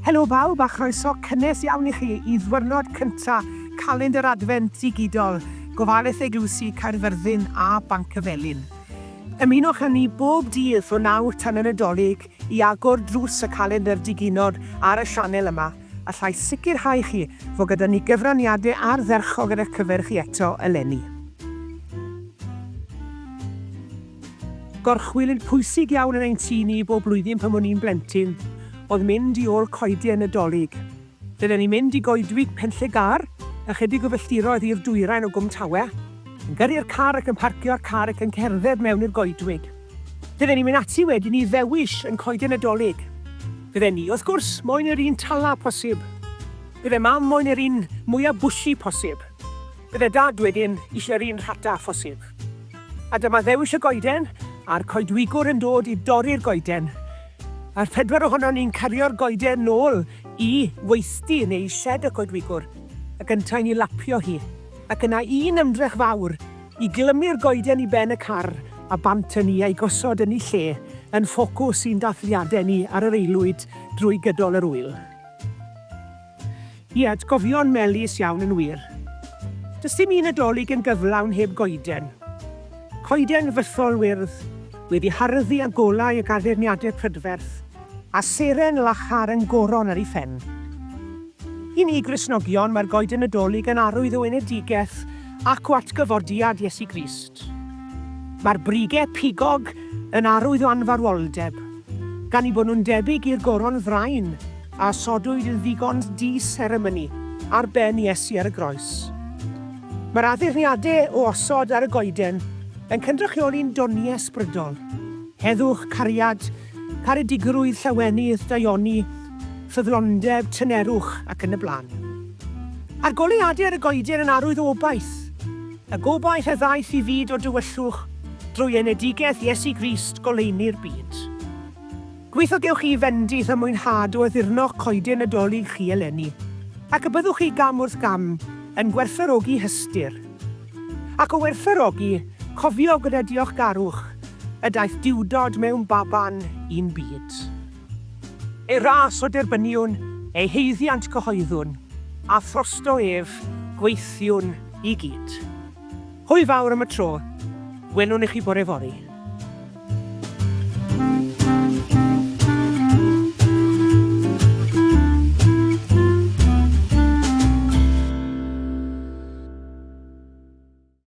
Helo bawb a chroeso cynnes iawn i chi i ddwrnod cynta Calendr Adfent digidol, gofalaeth eglwysi Caerfyrddin a Bancyfelin. Ymunwch â ni bob dydd o 9 tan y Nadolig i agor drws y calendr diginod ar y sianel yma, a llai sicrhau chi fod gyda ni gyfraniadau ardderchog ar y cyfer chi eto eleni. Gorchwylid pwysig iawn yn ein tŷ ni bob blwyddyn pan o'n i'n blentyn oedd mynd i ôl coeden Nadolig. Fydden ni'n mynd i goedwig Penllegar, a chydig o filltiroedd i'r dwyrain o Gwm Tawe, yn gyrru'r car ac yn parcio'r car ac yn cerdded mewn i'r goedwig. Fydden ni'n mynd ati wedyn i ddewis yn coeden Nadolig. Fydden ni, wrth gwrs, moyn yr un tala posib. Fydde mam moyn yr un mwyaf bwsi posib. Fydde dad wedyn eisiau'r un rhata posib. A dyma ddewis y goeden, a'r coedwigwr yn dod i dorri'r goeden. A'r 4 ohono ni'n cario'r goeden nôl i weithdy neu shed y coedwigwr, ac yn ta'n i lapio hi. Ac yna un ymdrech fawr i glymu'r goeden i ben y car a bant ni a'i gosod yn ei lle yn ffocws sy'n dathliadau ni ar yr eilwyd drwy gydol yr wyl. Ie, atgofion melys iawn yn wir. Does dim un Nadolig yn gyflawn heb goeden. Coeden fythol wyrdd, wedi harddu a golau y gaderniadau prydferth, a seren lachar yn goron ar ei phen. I ni Gristnogion, mae'r goeden Nadolig yn arwydd o unedigaeth ac o atgyfodiad Iesu Grist. Mae'r brigau pigog yn arwydd o anfarwoldeb, gan ei bod nhw'n debyg i'r goron ddrain a sodwyd yn ddigon di-seremoni ar ben Iesu ar y groes. Mae'r addurniadau o osod ar y goeden yn cynrychioli'n doniau ysbrydol, heddwch, cariad, caredigrwydd, llawenydd, daioni, ffyddlondeb, tynerwch ac yn y blaen. A'r goleuadau ar y goeden yn arwydd o obaith, y gobaith a ddaeth i fyd o dywyllwch drwy unedigaeth Iesu Grist goleuni'r byd. Gweithio gewch chi fendith a mwynhad o addurno'ch coeden Nadolig chi eleni, ac y byddwch chi gam wrth gam yn gwerthfawrogi hystyr. Ac o werthfawrogi, cofio gyda diolchgarwch y daeth diwrnod mewn baban i'n byd. Ei ras o derbyniwn, ei heiddiant cyhoeddwn, a throsto ef gweithiwn i gyd. Hwy fawr am y tro, welwn i chi bore fory.